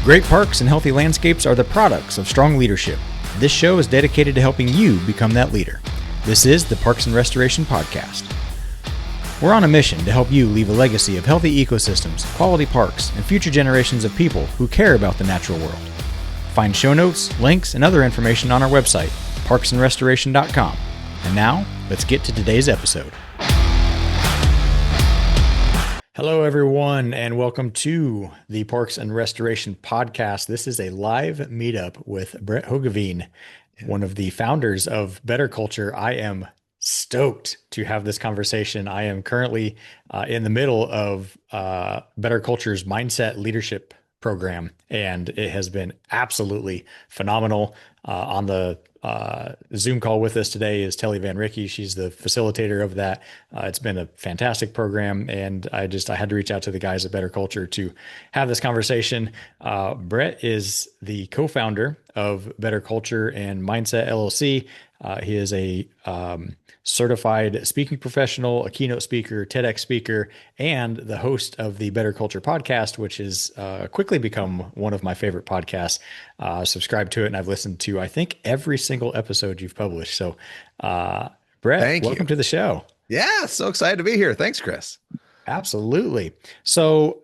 Great parks and healthy landscapes are the products of strong leadership. This show is dedicated to helping you become that leader. This is the Parks and Restoration Podcast. We're on a mission to help you leave a legacy of healthy ecosystems, quality parks, and future generations of people who care about the natural world. Find show notes, links, and other information on our website, parksandrestoration.com. And now, let's get to today's episode. Hello, everyone, and welcome to the Parks and Restoration Podcast. This is a live meetup with Brett Hoogeveen, one of the founders of Better Culture. I am stoked to have this conversation. I am currently in the middle of Better Culture's Mindset Leadership Program, and it has been absolutely phenomenal. On the Zoom call with us today is Telly Van Rickey. She's the facilitator of that. It's been a fantastic program, and I had to reach out to the guys at Better Culture to have this conversation. Brett is the co-founder of Better Culture and Mindset LLC. He is a certified speaking professional, a keynote speaker, TEDx speaker, and the host of the Better Culture podcast, which has quickly become one of my favorite podcasts. Subscribe to it, and I've listened to, I think, every single episode you've published. So, Brett, welcome to the show. Yeah, so excited to be here. Thanks, Chris. Absolutely. So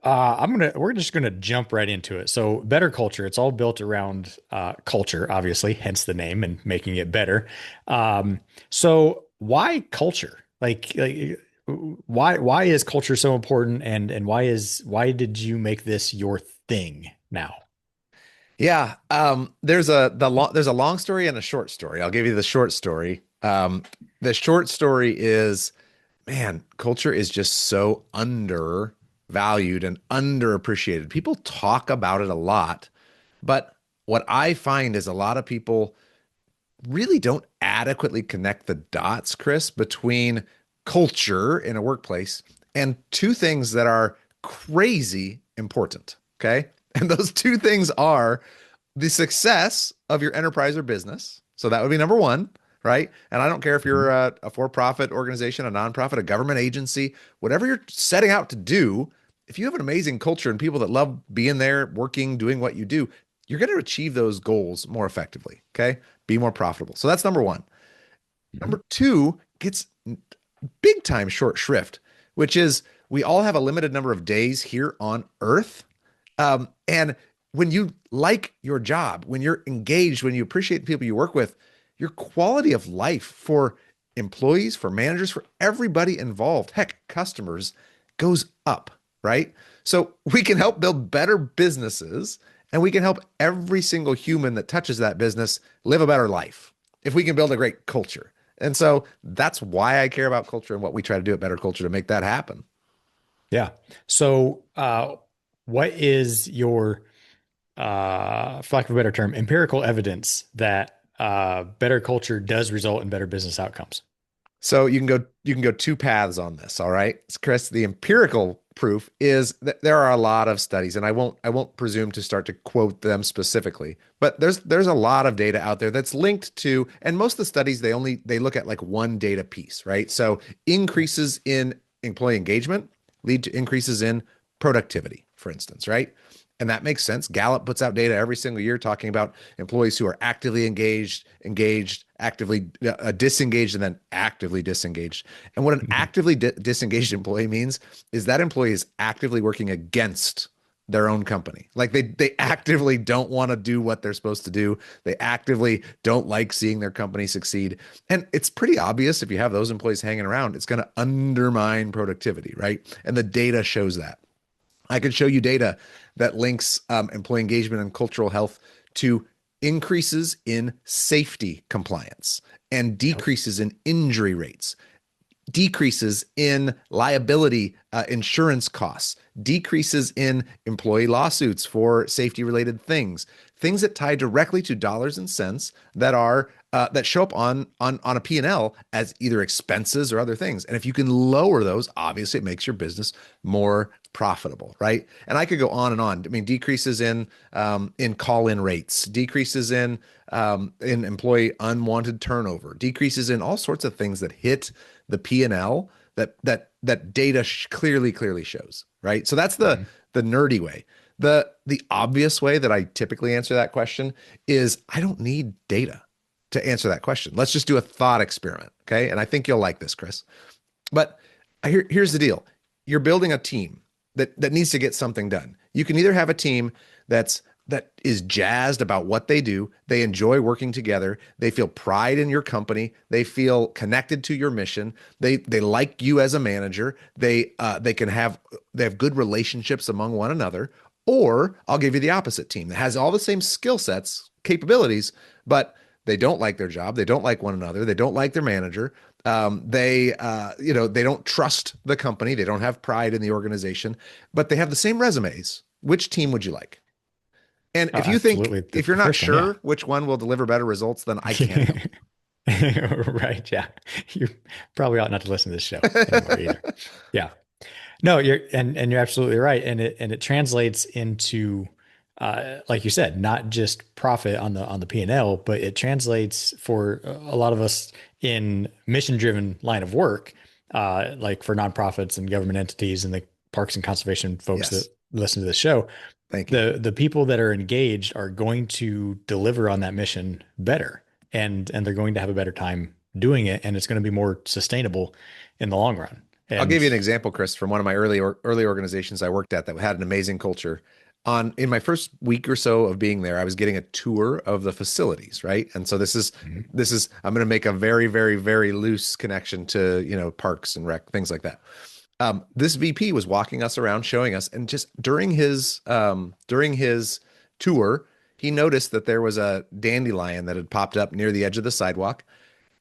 we're just gonna jump right into it. So Better Culture, it's all built around culture, obviously, hence the name and making it better. So why culture? Like why is culture so important, and why did you make this your thing now? Yeah, there's a long story and a short story. I'll give you the short story. The short story is, man, culture is just so undervalued and underappreciated. People talk about it a lot, but what I find is a lot of people really don't adequately connect the dots, Chris, between culture in a workplace and two things that are crazy important, okay? And those two things are the success of your enterprise or business. So that would be number one, right? And I don't care if you're a for-profit organization, a nonprofit, a government agency, whatever you're setting out to do, if you have an amazing culture and people that love being there, working, doing what you do, you're going to achieve those goals more effectively, okay? Be more profitable. So that's number one. Number two gets big time short shrift, which is we all have a limited number of days here on Earth. And when you like your job, when you're engaged, when you appreciate the people you work with, your quality of life for employees, for managers, for everybody involved, heck, customers, goes up, right? So we can help build better businesses, and we can help every single human that touches that business live a better life if we can build a great culture. And so that's why I care about culture and what we try to do at Better Culture to make that happen. Yeah. So what is your, for lack of a better term, empirical evidence that better culture does result in better business outcomes? So you can go two paths on this. All right, Chris, the empirical proof is that there are a lot of studies, and I won't presume to start to quote them specifically, but there's a lot of data out there that's linked to, and most of the studies, they look at like one data piece, right? So increases in employee engagement lead to increases in productivity, for instance, right? And that makes sense. Gallup puts out data every single year talking about employees who are actively engaged, actively disengaged, and then actively disengaged. And what an actively disengaged employee means is that employee is actively working against their own company. Like they actively don't want to do what they're supposed to do. They actively don't like seeing their company succeed. And it's pretty obvious if you have those employees hanging around, it's going to undermine productivity, right? And the data shows that. I could show you data that links employee engagement and cultural health to increases in safety compliance and decreases in injury rates, decreases in liability insurance costs, decreases in employee lawsuits for safety-related things that tie directly to dollars and cents that are that show up on a P&L as either expenses or other things. And if you can lower those, obviously it makes your business more profitable, right? And I could go on and on. I mean, decreases in call-in rates, decreases in employee unwanted turnover, decreases in all sorts of things that hit the P&L that data clearly shows, right? So that's the nerdy way. The obvious way that I typically answer that question is I don't need data to answer that question. Let's just do a thought experiment, okay? And I think you'll like this, Chris. But here's the deal. You're building a team that needs to get something done. You can either have a team that is jazzed about what they do. They enjoy working together. They feel pride in your company. They feel connected to your mission. They like you as a manager. They have good relationships among one another. Or I'll give you the opposite team that has all the same skill sets, capabilities, but they don't like their job. They don't like one another. They don't like their manager. They don't trust the company. They don't have pride in the organization, but they have the same resumes. Which team would you like? And Oh, absolutely. if you're The not first one, yeah. sure which one will deliver better results, then I can't help Right. Yeah. You probably ought not to listen to this show you. anymore either. Yeah. No, you're absolutely right. And it translates into like you said, not just profit on the P&L, but it translates for a lot of us in mission-driven line of work, like for nonprofits and government entities and the parks and conservation folks that Yes. listen to the show. Thank you. The people that are engaged are going to deliver on that mission better, and they're going to have a better time doing it, and it's going to be more sustainable in the long run. I'll give And you an example, Chris, from one of my early organizations I worked at that had an amazing culture. In my first week or so of being there, I was getting a tour of the facilities, right? And so Mhm. this is I'm going to make a very, very, very loose connection to, parks and rec, things like that. This VP was walking us around, showing us, and just during his tour, he noticed that there was a dandelion that had popped up near the edge of the sidewalk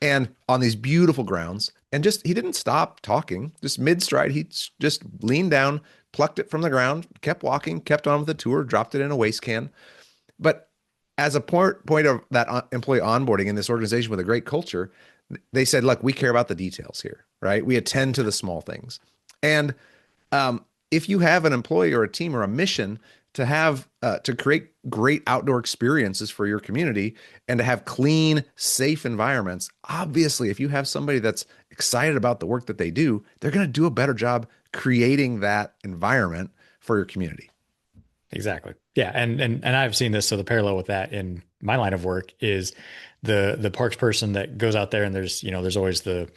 and on these beautiful grounds. And just he didn't stop talking, just mid stride. He just leaned down, plucked it from the ground, kept walking, kept on with the tour, dropped it in a waste can. But as a point of that employee onboarding in this organization with a great culture, they said, look, we care about the details here, right? We attend to the small things. And if you have an employee or a team or a mission to create great outdoor experiences for your community and to have clean, safe environments, obviously, if you have somebody that's excited about the work that they do, they're going to do a better job creating that environment for your community. Exactly. Yeah, and I've seen this. So the parallel with that in my line of work is the parks person that goes out there and there's always the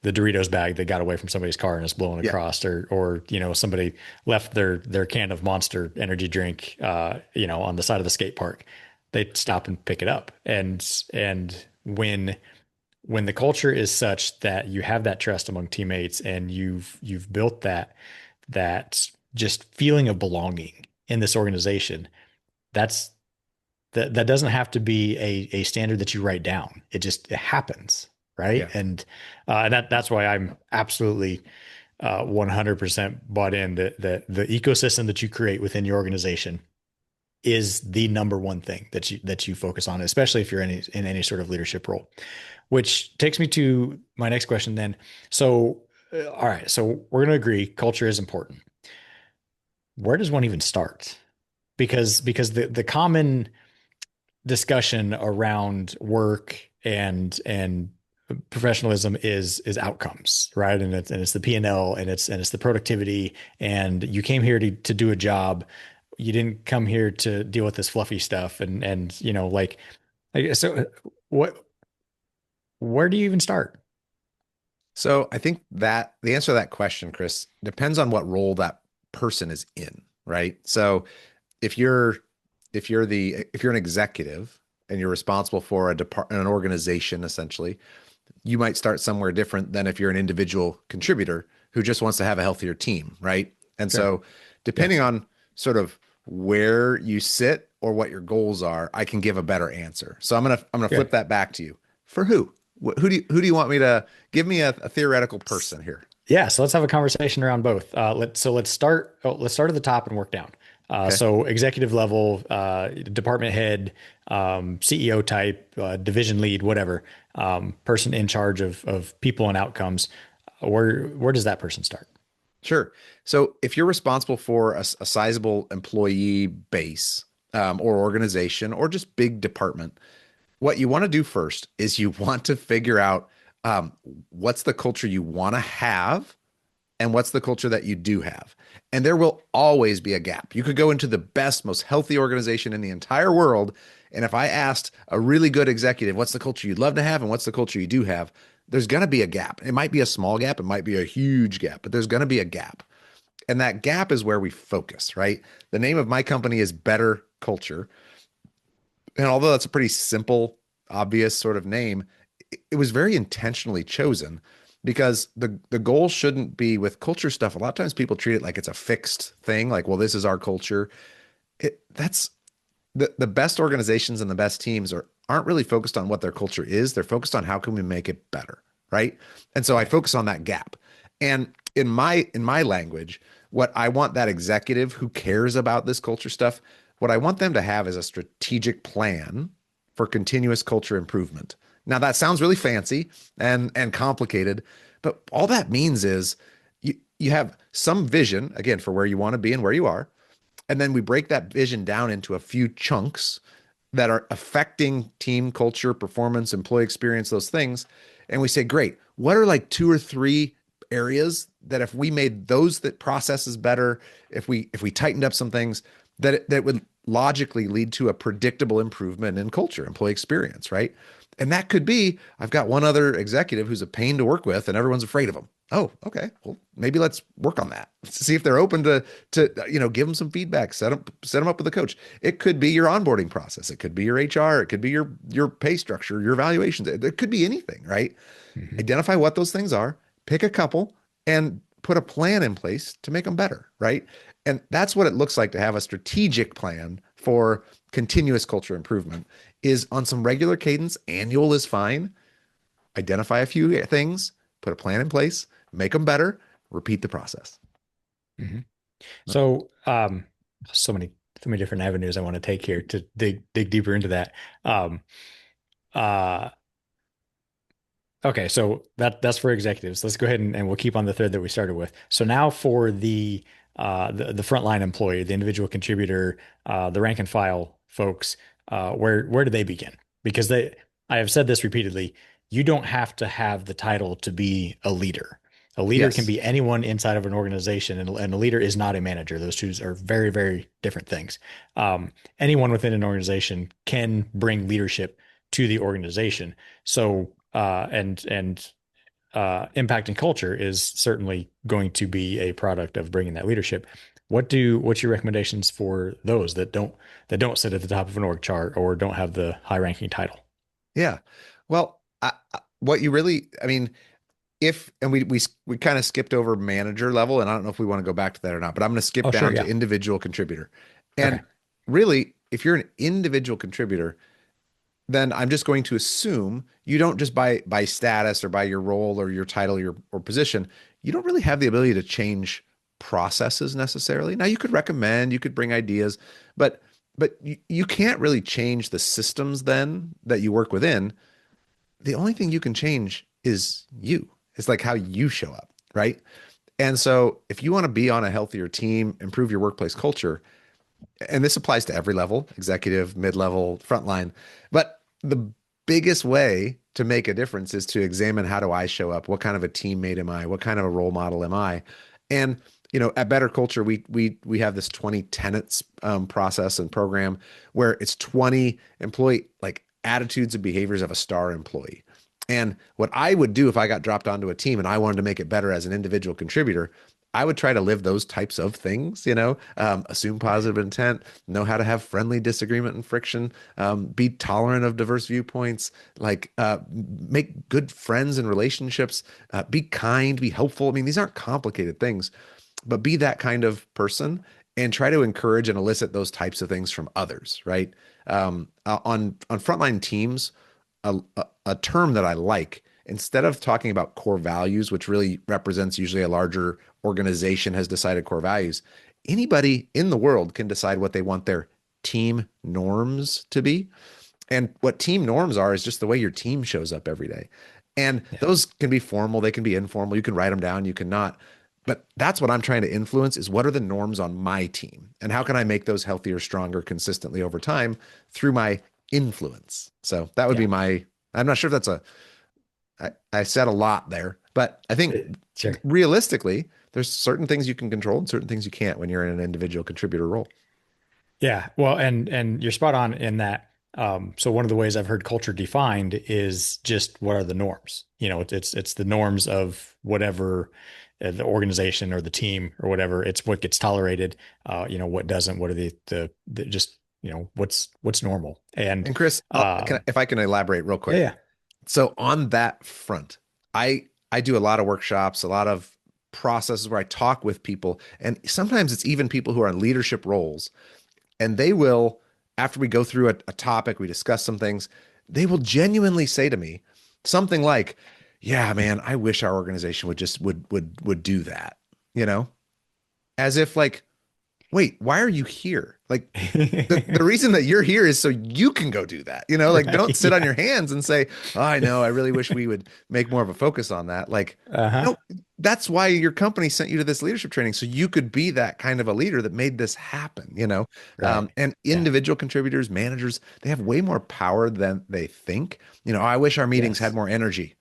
Doritos bag that got away from somebody's car and is blowing Yeah. across, or somebody left their can of Monster energy drink on the side of the skate park. They stop and pick it up. And when the culture is such that you have that trust among teammates and you've built that just feeling of belonging in this organization, that's that doesn't have to be a standard that you write down. It happens, right? Yeah. And that's why I'm absolutely 100% bought in that the ecosystem that you create within your organization is the number one thing that you focus on, especially if you're in any sort of leadership role. Which takes me to my next question then. So, all right, so we're going to agree culture is important. Where does one even start? Because the common discussion around work and professionalism is outcomes, right? And it's the P&L and it's the productivity. And you came here to do a job. You didn't come here to deal with this fluffy stuff. And so what where do you even start? So I think that the answer to that question, Chris, depends on what role that person is in, right? So if you're if you're an executive and you're responsible for an organization essentially, you might start somewhere different than if you're an individual contributor who just wants to have a healthier team, right? And Sure. so depending Yes. on sort of where you sit or what your goals are, I can give a better answer. So I'm gonna flip Good. that back to you. For who? Who do you want me to give me a theoretical person here? Yeah, so let's have a conversation around both. Let's start at the top and work down. Okay. So executive level, department head, CEO type, division lead, whatever, person in charge of people and outcomes. Where does that person start? Sure. So if you're responsible for a sizable employee base or organization or just big department, what you want to do first is you want to figure out what's the culture you want to have and what's the culture that you do have. And there will always be a gap. You could go into the best, most healthy organization in the entire world. And if I asked a really good executive, what's the culture you'd love to have and what's the culture you do have, there's going to be a gap. It might be a small gap, it might be a huge gap, but there's going to be a gap. And that gap is where we focus, right? The name of my company is Better Culture. And although that's a pretty simple, obvious sort of name, it was very intentionally chosen because the goal shouldn't be with culture stuff. A lot of times people treat it like it's a fixed thing, like, well, this is our culture. That's the best organizations and the best teams aren't really focused on what their culture is. They're focused on how can we make it better, right? And so I Right. focus on that gap. And in my language, what I want that executive who cares about this culture stuff, what I want them to have is a strategic plan for continuous culture improvement. Now that sounds really fancy and complicated, but all that means is you have some vision again for where you want to be and where you are, and then we break that vision down into a few chunks that are affecting team culture, performance, employee experience, those things. And we say, great, what are like two or three areas that if we made those that processes better, if we tightened up some things, that would logically lead to a predictable improvement in culture, employee experience, right? And that could be, I've got one other executive who's a pain to work with and everyone's afraid of him. Oh, okay. Well, maybe let's work on that. See if they're open to give them some feedback, set them up with a coach. It could be your onboarding process. It could be your HR. It could be your pay structure, your evaluations. It could be anything, right? Mhm. Identify what those things are, pick a couple, and put a plan in place to make them better, right? And that's what it looks like to have a strategic plan for continuous culture improvement is on some regular cadence. Annual is fine. Identify a few things, put a plan in place, make them better, repeat the process. Mhm. So, so many different avenues I want to take here to dig deeper into that. Um, uh, okay, so that's for executives. Let's go ahead and we'll keep on the thread that we started with. So now for the frontline employee, the individual contributor, the rank and file folks, where do they begin? Because I have said this repeatedly, you don't have to have the title to be a leader. A leader can Yes. be anyone inside of an organization, and a leader is not a manager. Those two are very, very different things. Anyone within an organization can bring leadership to the organization. So, impact and culture is certainly going to be a product of bringing that leadership. What's your recommendations for those that don't sit at the top of an org chart or don't have the high ranking title? Yeah. Well, what you really, I mean, if and we kind of skipped over manager level, and I don't know if we want to go back to that or not, but I'm going to skip Oh, sure, down to yeah. individual contributor. Okay. And really, if you're an individual contributor, then I'm just going to assume you don't just by status or by your role or your title or position, you don't really have the ability to change processes necessarily. Now you could recommend, you could bring ideas, but you can't really change the systems then that you work within. The only thing you can change is you. It's like how you show up, right? And so if you want to be on a healthier team, improve your workplace culture, and this applies to every level, executive, mid-level, frontline, but the biggest way to make a difference is to examine how do I show up? What kind of a teammate am I? What kind of a role model am I? And at Better Culture, we have this 20 tenets process and program where it's 20 employee like attitudes and behaviors of a star employee. And what I would do if I got dropped onto a team and I wanted to make it better as an individual contributor, I would try to live those types of things, assume positive intent, know how to have friendly disagreement and friction, be tolerant of diverse viewpoints, like make good friends and relationships, be kind, be helpful. I mean, these aren't complicated things, but be that kind of person and try to encourage and elicit those types of things from others, right? On frontline teams, a term that I like, instead of talking about core values, which really represents usually a larger organization has decided core values, anybody in the world can decide what they want their team norms to be. And what team norms are is just the way your team shows up every day. And Yeah. those can be formal, they can be informal. You can write them down, you cannot. But that's what I'm trying to influence is what are the norms on my team? And how can I make those healthier, stronger, consistently over time through my influence? So that would Yeah. be I'm not sure if I said a lot there, but I think Sure. realistically, there's certain things you can control and certain things you can't when you're in an individual contributor role. Yeah, well, and you're spot on in that. So one of the ways I've heard culture defined is just what are the norms? It's the norms of whatever the organization or the team or whatever. It's what gets tolerated. What doesn't. What are the just what's normal. And And Chris, if I can elaborate real yeah, quick. yeah, So on that front, I do a lot of workshops, a lot of processes where I talk with people, and sometimes it's even people who are in leadership roles, and they will, after we go through a topic, we discuss some things, they will genuinely say to me something like, "Yeah, man, I wish our organization would just would do that," you know, as if like, wait, why are you here? Like the reason that you're here is so you can go do that. Like don't right, sit on yeah, your hands and say, "Oh, I know, I really wish we would make more of a focus on that." Like, uh-huh, no, that's why your company sent you to this leadership training so you could be that kind of a leader that made this happen. right, And yeah, individual contributors, managers, they have way more power than they think. I wish our meetings had yes, more energy.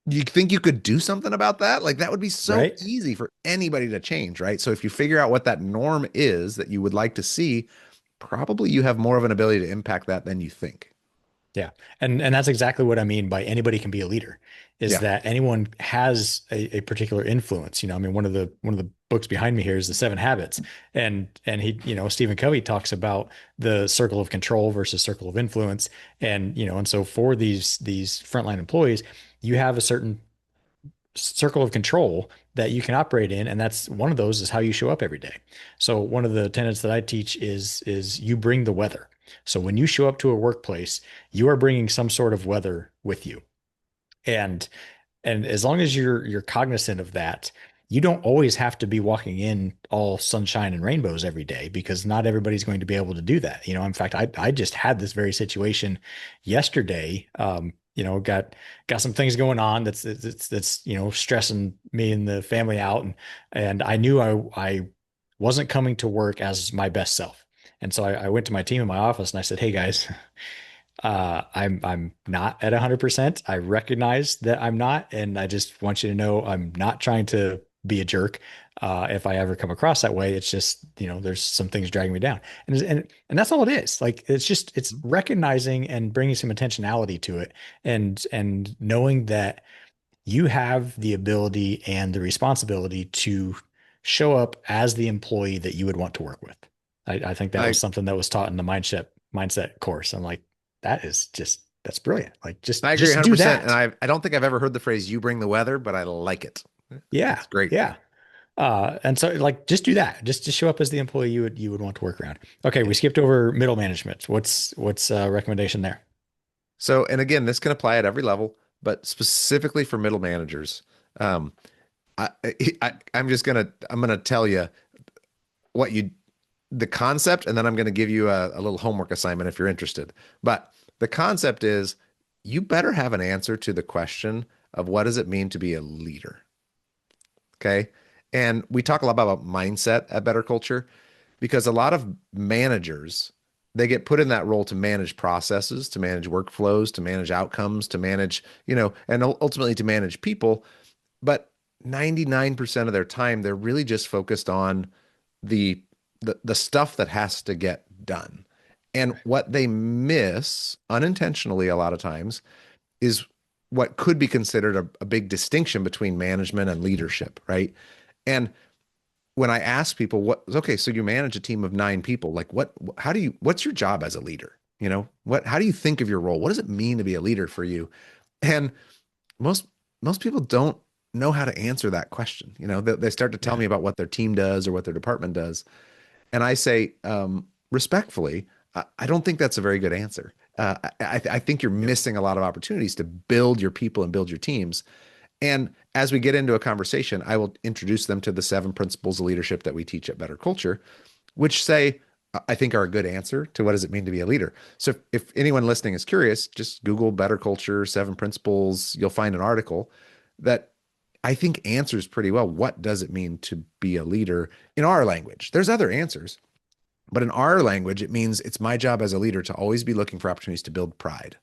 You think you could do something about that? Like that would be so right. easy for anybody to change, right? So if you figure out what that norm is that you would like to see, probably you have more of an ability to impact that than you think. Yeah. And that's exactly what I mean by anybody can be a leader, is Yeah. that anyone has a particular influence. I mean, one of the books behind me here is The Seven Habits. And he, Stephen Covey talks about the circle of control versus circle of influence. And so for these frontline employees, you have a certain circle of control that you can operate in, and that's one of those is how you show up every day. So one of the tenets that I teach is you bring the weather. So when you show up to a workplace, you are bringing some sort of weather with you. And as long as you're cognizant of that, you don't always have to be walking in all sunshine and rainbows every day because not everybody's going to be able to do that. In fact, I just had this very situation yesterday. Got some things going on that's stressing me and the family out, and I knew I wasn't coming to work as my best self. And so I went to my team in my office and I said, "Hey guys, I'm not at 100%. I recognize that I'm not, and I just want you to know I'm not trying to be a jerk. If I ever come across that way, it's just, there's some things dragging me down. And that's all it is. Like it's recognizing and bringing some intentionality to it and knowing that you have the ability and the responsibility to show up as the employee that you would want to work with. I think that was I something that was taught in the mindset course. I'm like, that's brilliant. Like I agree just do 100%. And that. I don't think I've ever heard the phrase "you bring the weather," but I like it. Yeah. It's great. Yeah. And so like just do that. Just show up as the employee you would want to work around. Okay, Yeah. we skipped over middle management. What's recommendation there? So, and again, this can apply at every level, but specifically for middle managers. Um, I, I'm gonna tell you what you the concept, and then I'm gonna give you a little homework assignment if you're interested. But the concept is you better have an answer to the question of what does it mean to be a leader? Okay. And we talk a lot about mindset at Better Culture because a lot of managers, they get put in that role to manage processes, to manage workflows, to manage outcomes, to manage, and ultimately to manage people. But 99% of their time, they're really just focused on the the stuff that has to get done. And what they miss unintentionally a lot of times is what could be considered a big distinction between management and leadership, right? And when I ask people okay, so you manage a team of 9 people, like what's your job as a leader? How do you think of your role? What does it mean to be a leader for you? And most most people don't know how to answer that question. They start to tell Yeah. me about what their team does or what their department does. And I say, respectfully, I don't think that's a very good answer. I think you're Yep. missing a lot of opportunities to build your people and build your teams. And as we get into a conversation, I will introduce them to the 7 principles of leadership that we teach at Better Culture, which say, I think are a good answer to what does it mean to be a leader. So if anyone listening is curious, just Google Better Culture, 7 principles. You'll find an article that I think answers pretty well what does it mean to be a leader in our language. There's other answers, but in our language, it means it's my job as a leader to always be looking for opportunities to build pride.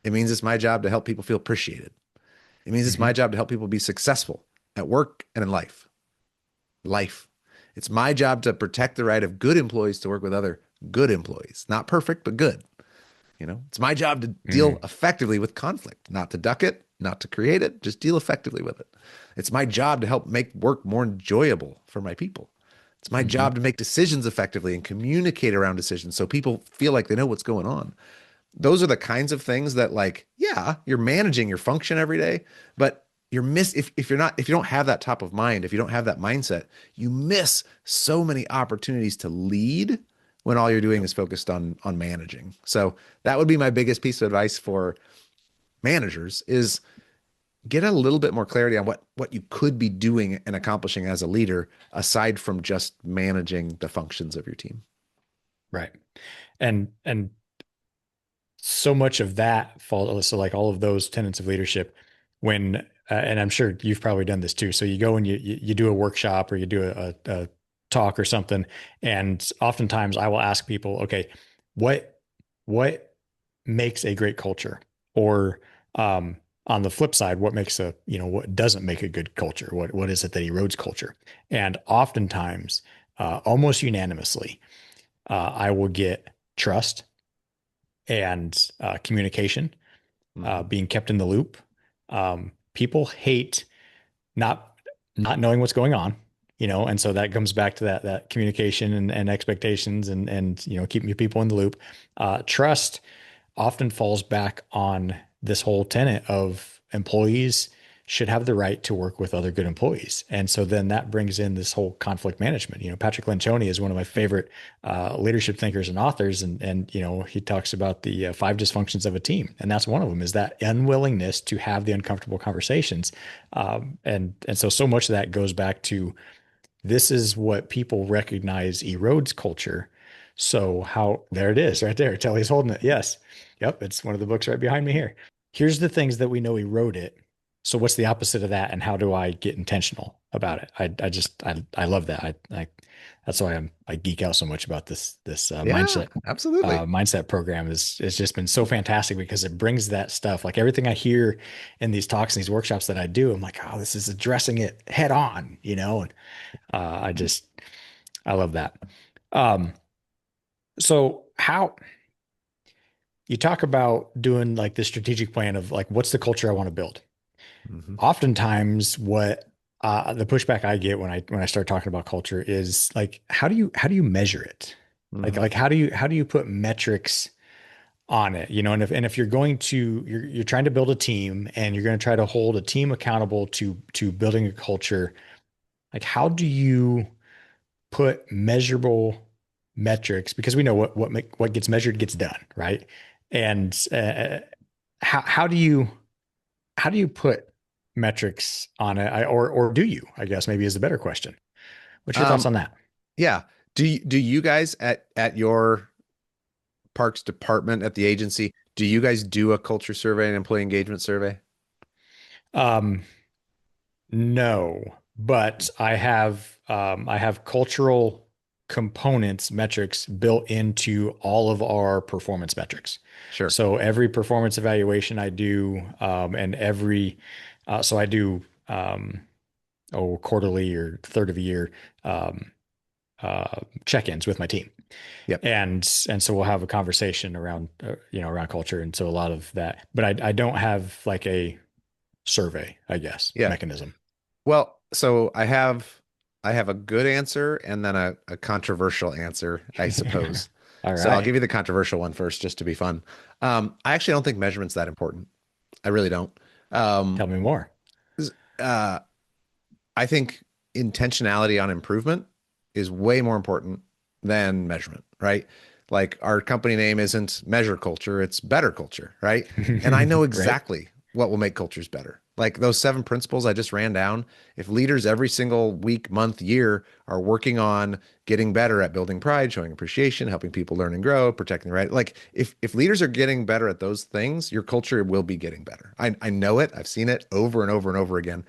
It means it's my job to help people feel appreciated. It means it's my Hmm. job to help people be successful. at work and in life. Life. It's my job to protect the right of good employees to work with other good employees. Not perfect, but good. It's my job to deal Mm, effectively with conflict, not to duck it, not to create it, just deal effectively with it. It's my job to help make work more enjoyable for my people. It's my hmm job to make decisions effectively and communicate around decisions so people feel like they know what's going on. Those are the kinds of things that, like, yeah, you're managing your function every day, but if you're not, if you don't have that top of mind, if you don't have that mindset, you miss so many opportunities to lead when all you're doing Yep. is focused on managing. So that would be my biggest piece of advice for managers is get a little bit more clarity on what you could be doing and accomplishing as a leader aside from just managing the functions of your team. Right. And so much of that falls, so like all of those tenets of leadership, when and I'm sure you've probably done this too. So you go and you do a workshop or you do a talk or something, and oftentimes I will ask people, okay, what what makes a great culture? Or on the flip side, what makes a, what doesn't make a good culture? What is it that erodes culture? And oftentimes, almost unanimously, I will get trust and communication, Mhm. being kept in the loop. People hate not not knowing what's going on, and so that comes back to that communication and expectations and keeping your people in the loop. Trust often falls back on this whole tenet of employees should have the right to work with other good employees. And so then that brings in this whole conflict management. Patrick Lencioni is one of my favorite leadership thinkers and authors. And he talks about the five dysfunctions of a team. And that's one of them, is that unwillingness to have the uncomfortable conversations. And so much of that goes back to, this is what people recognize erodes culture. So how, there it is right there. Telly's holding it. Yes. Yep. It's one of the books right behind me here. Here's the things that we know erode it. So what's the opposite of that? And how do I get intentional about it? I love that. That's why I geek out so much about this Yeah, absolutely. mindset program. Is just been so fantastic because it brings that stuff, like everything I hear in these talks and these workshops that I do. I'm like, oh, this is addressing it head on, and I just, I love that. Um, so how you talk about doing like the strategic plan of like, what's the culture I want to build? Mhm. Oftentimes what the pushback I get when I start talking about culture is like, how do you measure it? Like, Mhm. like how do you put metrics on it? And if you're going to, you're trying to build a team and you're going to try to hold a team accountable to building a culture, like how do you put measurable metrics, because we know what gets measured gets done, right? And how do you put metrics on it, or do you? I guess maybe is the better question. What's your thoughts Um, on that? yeah. Do you guys at your parks department at the agency, do you guys do a culture survey and employee engagement survey? Um, no, but I have cultural components metrics built into all of our performance metrics. Sure. So every performance evaluation I do, and every so I do quarterly or third of a year um, check-ins with my team, Yep. and so we'll have a conversation around around culture, and so a lot of that. But I don't have like a survey, I guess, Yeah. mechanism. Well, so I have a good answer and then a controversial answer, I suppose. All So I'll right. give you the controversial one first, just to be fun. I actually don't think measurement's that important. I really don't. Um, Tell me more. uh, I think intentionality on improvement is way more important than measurement, right? Like our company name isn't measure culture, it's better culture, right? And I know Right. exactly what will make cultures better. Like those seven principles I just ran down, if leaders every single week, month, year are working on getting better at building pride, showing appreciation, helping people learn and grow, protecting the right, like if leaders are getting better at those things, your culture will be getting better. I know it. I've seen it over and over and over again.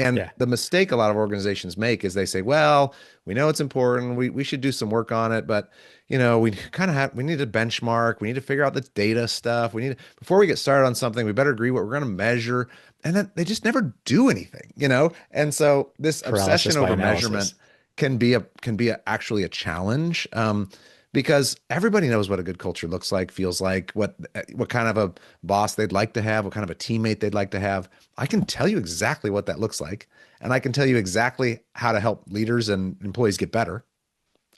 And Yeah. the mistake a lot of organizations make is they say, well, we know it's important. We should do some work on it, but we kind of we need to benchmark. We need to figure out the data stuff. We need to, before we get started on something, we better agree what we're going to measure. And then they just never do anything. And so this obsession Paralysis by over measurement analysis. actually a challenge. Because everybody knows what a good culture looks like, feels like, what kind of a boss they'd like to have, what kind of a teammate they'd like to have. I can tell you exactly what that looks like, and I can tell you exactly how to help leaders and employees get better.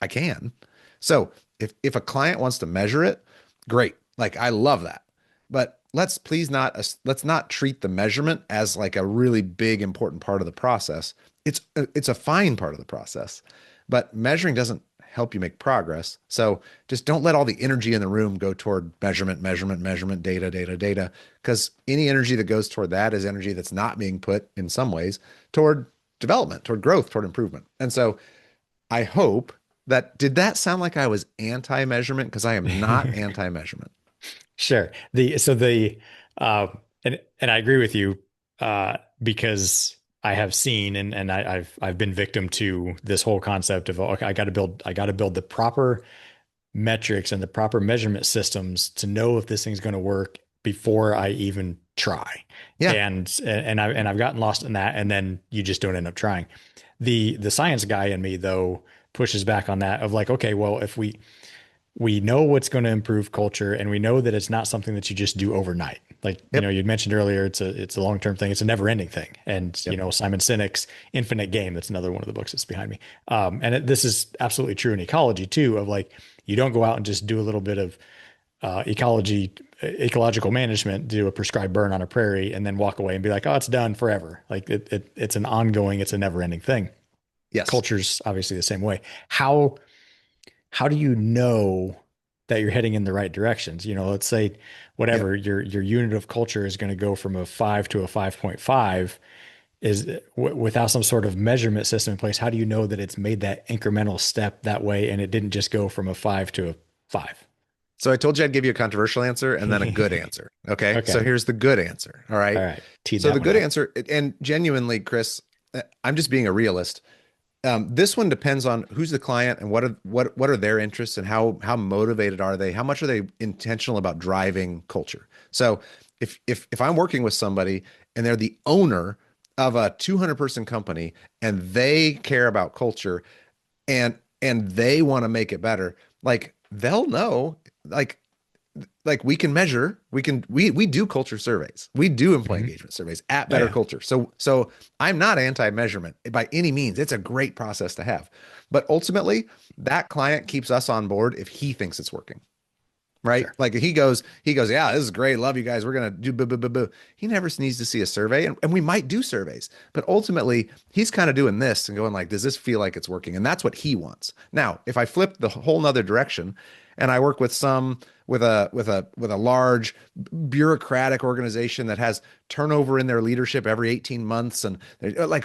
I can. So if a client wants to measure it, great. Like I love that. But let's not treat the measurement as like a really big important part of the process. It's a fine part of the process, but measuring doesn't help you make progress. So just don't let all the energy in the room go toward measurement, measurement, measurement, data, data, data, because any energy that goes toward that is energy that's not being put in some ways toward development, toward growth, toward improvement. And so I hope did that sound like I was anti-measurement? Because I am not anti-measurement. Sure. Uh and I agree with you because I have seen and I've been victim to this whole concept of okay, I got to build the proper metrics and the proper measurement systems to know if this thing's going to work before I even try. Yeah. And I've gotten lost in that, and then you just don't end up trying. The science guy in me though pushes back on that of like, okay, well, if we know what's going to improve culture and we know that it's not something that you just do overnight. Like, Yep. you'd mentioned earlier, it's a long-term thing. It's a never ending thing. And, Yep. Simon Sinek's Infinite Game, that's another one of the books that's behind me. This is absolutely true in ecology too, of like, you don't go out and just do a little bit of ecological management, do a prescribed burn on a prairie and then walk away and be like, oh, it's done forever. Like it's an ongoing, it's a never ending thing. Yes. Culture's obviously the same way. How do you know that you're heading in the right directions? Let's say Yep. whatever your unit of culture is going to go from a 5 to a 5.5 is without some sort of measurement system in place. How do you know that it's made that incremental step that way and it didn't just go from a 5 to a 5? So I told you I'd give you a controversial answer and then a good answer. Okay. So Okay. here's the good answer. All All right. right. Teed So that the one good up. answer, and genuinely, Chris, I'm just being a realist. This one depends on who's the client and what are their interests and how motivated are they? How much are they intentional about driving culture? So if I'm working with somebody and they're the owner of a 200 person company and they care about culture and they want to make it better, like they'll know, like we can measure, we do culture surveys, we do employee Mhm. engagement surveys at Oh Better yeah. Culture. So I'm not anti-measurement by any means. It's a great process to have, but ultimately that client keeps us on board if he thinks it's working. Right? Sure. Like he goes, yeah, this is great. Love you guys. We're gonna do boo boo boo boo. He never needs to see a survey, and we might do surveys, but ultimately he's kind of doing this and going like, does this feel like it's working? And that's what he wants. Now, if I flip the whole nother direction, and I work with a large bureaucratic organization that has turnover in their leadership every 18 months, and they're like,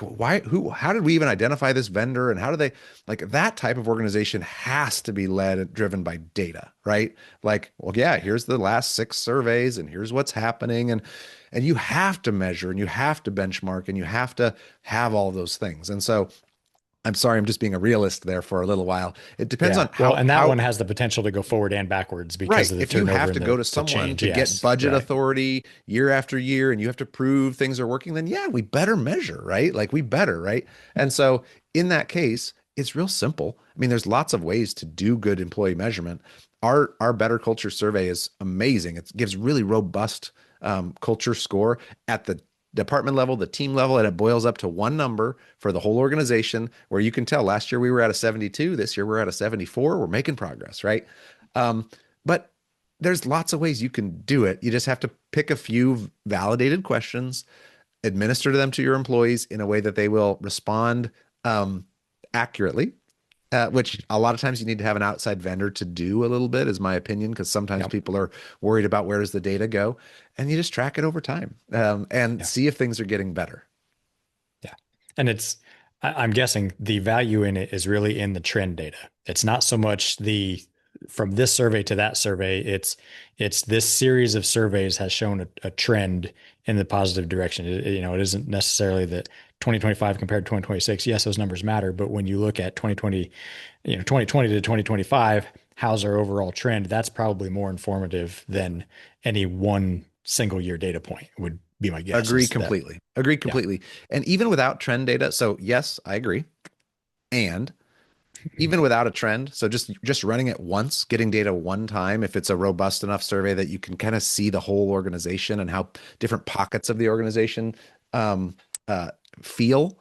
how did we even identify this vendor, and how do they, like, that type of organization has to be led and driven by data, right? Like, well, yeah, here's the last 6 surveys and here's what's happening. And you have to measure and you have to benchmark and you have to have all those things. And so I'm sorry, I'm just being a realist there for a little while. It depends Yeah. on Well, how and that how one has the potential to go forward and backwards because right. of the If you turnover have and to go to the someone change. to get Yes. budget Right. authority year after year and you have to prove things are working, then yeah, we better measure, right? Like we better, right? And so in that case, it's real simple. I mean, there's lots of ways to do good employee measurement. Our Better Culture survey is amazing. It gives really robust culture score at the department level, the team level, and it boils up to one number for the whole organization where you can tell last year we were at a 72, this year we're at a 74. We're making progress, right? But there's lots of ways you can do it. You just have to pick a few validated questions, administer them to your employees in a way that they will respond accurately, which a lot of times you need to have an outside vendor to do a little bit, is my opinion, because sometimes Yep. people are worried about where does the data go, and you just track it over time and Yeah. see if things are getting better. Yeah. And I'm guessing the value in it is really in the trend data. It's not so much from this survey to that survey. It's this series of surveys has shown a trend in the positive direction. It isn't necessarily that 2025 compared to 2026, yes, those numbers matter. But when you look at 2020, 2020 to 2025, how's our overall trend? That's probably more informative than any one single year data point would be my guess Agree is that. completely. Agree Yeah. completely. And even without trend data, so yes, I agree. And even without a trend, so just running it once, getting data one time, if it's a robust enough survey that you can kind of see the whole organization and how different pockets of the organization um, uh, feel,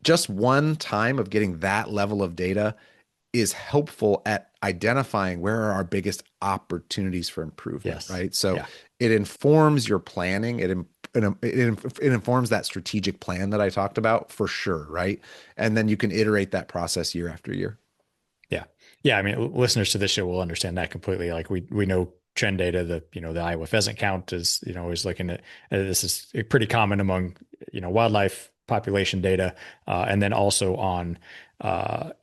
just one time of getting that level of data is helpful at identifying where are our biggest opportunities for improvement, Yes. right? So Yeah. it informs your planning. It informs that strategic plan that I talked about for sure, right? And then you can iterate that process year after year. Yeah. Yeah. I mean, listeners to this show will understand that completely. Like we know trend data, the Iowa pheasant count is, is looking at, this is pretty common among, wildlife population data. And then also on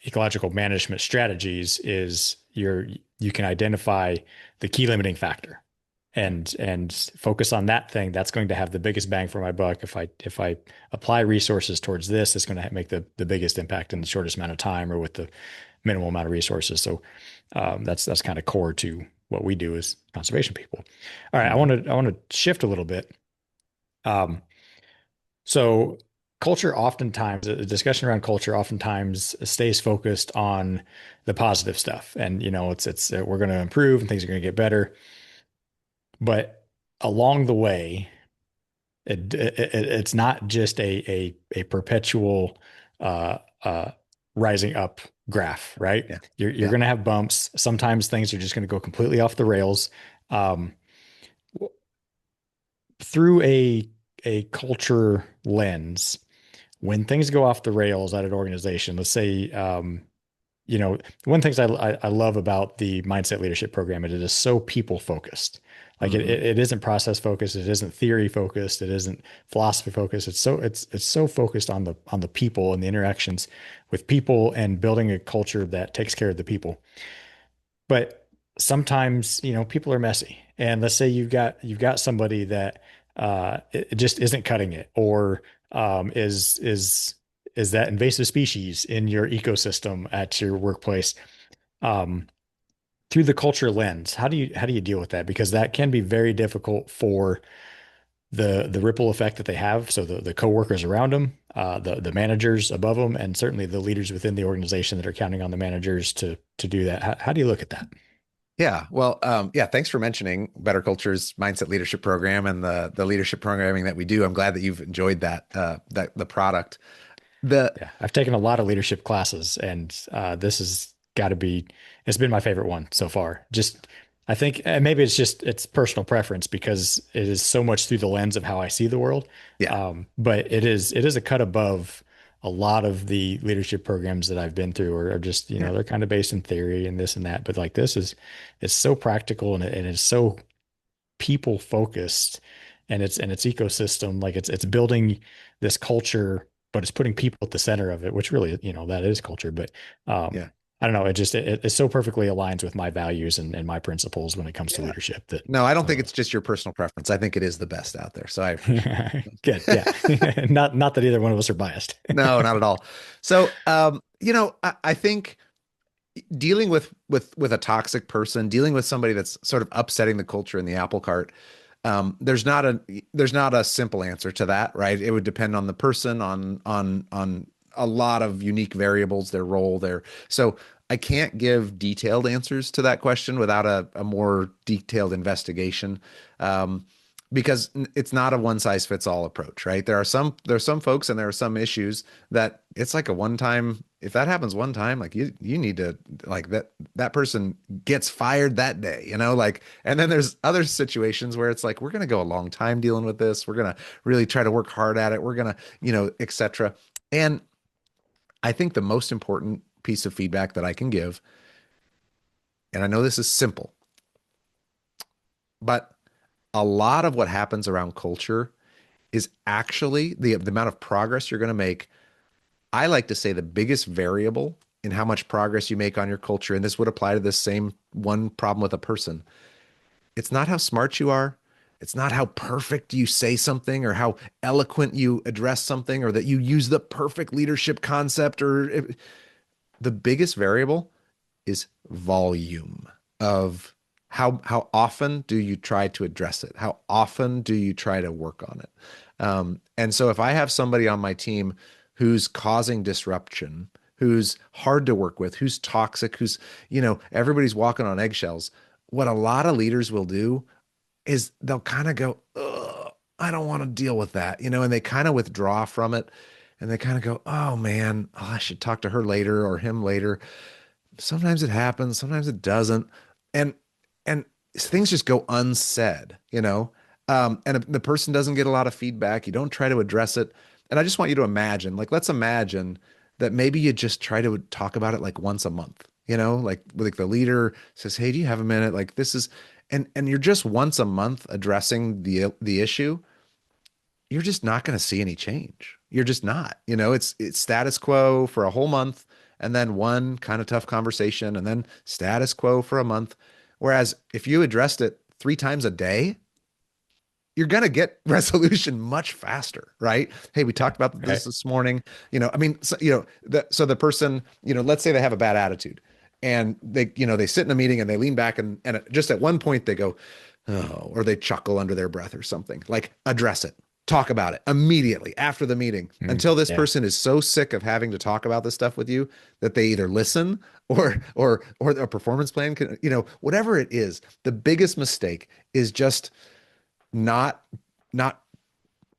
ecological management strategies is you can identify the key limiting factor and focus on that thing. That's going to have the biggest bang for my buck. If I apply resources towards this, it's going to make the biggest impact in the shortest amount of time or with the minimal amount of resources. So that's kind of core to what we do as conservation people. All right, Mhm. I want to shift a little bit. Um, so culture oftentimes, a discussion around culture oftentimes stays focused on the positive stuff, and it's we're going to improve and things are going to get better, but along the way, it's not just a perpetual uh, uh, rising up graph, right? Yeah. You're Yeah. going to have bumps. Sometimes things are just going to go completely off the rails. Um, through a culture lens, when things go off the rails at an organization, let's say, one of the things I love about the mindset leadership program, it is so people focused. Like Hmm. it isn't process focused. It isn't theory focused. It isn't philosophy focused. It's so focused on the people and the interactions with people and building a culture that takes care of the people. But sometimes, people are messy. And let's say you've got somebody that it just isn't cutting it, or is that invasive species in your ecosystem at your workplace. Um, through the culture lens, how do you deal with that? Because that can be very difficult for the ripple effect that they have. So the coworkers around them, the managers above them, and certainly the leaders within the organization that are counting on the managers to do that. How do you look at that? Yeah. Well, yeah, thanks for mentioning Better Culture's mindset leadership program and the leadership programming that we do. I'm glad that you've enjoyed that the product. The Yeah, I've taken a lot of leadership classes, and this has got to be, it's been my favorite one so far. Just, I think maybe it's personal preference because it is so much through the lens of how I see the world. yeah, But it is a cut above a lot of the leadership programs that I've been through, are just, yeah, they're kind of based in theory and this and that. But like this is, it's so practical and it's so people focused, and it's ecosystem, like it's building this culture, but it's putting people at the center of it, which really, that is culture. But yeah. I don't know, it so perfectly aligns with my values and my principles when it comes to Yeah. leadership that No, I don't I think love it's just your personal preference. I think it is the best out there. So I appreciate it. Good. Yeah. Not that either one of us are biased. No, not at all. So, I think dealing with a toxic person, dealing with somebody that's sort of upsetting the culture in the apple cart, there's not a simple answer to that, right? It would depend on the person, on a lot of unique variables, their role, their so I can't give detailed answers to that question without a more detailed investigation. Because it's not a one size fits all approach, right? There's some folks and there are some issues that it's like a one time. If that happens one time, like you need to like that person gets fired that day, like. And then there's other situations where it's like we're gonna go a long time dealing with this. We're gonna really try to work hard at it. We're gonna, etc. And I think the most important piece of feedback that I can give, and I know this is simple, but a lot of what happens around culture is actually the amount of progress you're going to make. I like to say the biggest variable in how much progress you make on your culture, and this would apply to this same one problem with a person. It's not how smart you are. It's not how perfect you say something or how eloquent you address something or that you use the perfect leadership concept the biggest variable is volume of how often do you try to address it? How often do you try to work on it? And so if I have somebody on my team who's causing disruption, who's hard to work with, who's toxic, everybody's walking on eggshells, what a lot of leaders will do is they'll kind of go, ugh, I don't want to deal with that, and they kind of withdraw from it and they kind of go, oh man, I should talk to her later or him later. Sometimes it happens, sometimes it doesn't. And and things just go unsaid. And the person doesn't get a lot of feedback. You don't try to address it. And I just want you to imagine, like, let's imagine that maybe you just try to talk about it like once a month, like the leader says, hey, do you have a minute? Like this is, and you're just once a month addressing the issue. You're just not going to see any change. You're just not, it's status quo for a whole month and then one kind of tough conversation and then status quo for a month. Whereas if you addressed it 3 times a day, you're going to get resolution much faster, right? Hey, we talked about Right. this morning. I mean, so the person, let's say they have a bad attitude and they sit in a meeting and they lean back and just at one point they go, oh, or they chuckle under their breath or something. Like address it, talk about it immediately after the meeting until this Yeah. person is so sick of having to talk about this stuff with you that they either listen or a performance plan can, whatever it is. The biggest mistake is just not not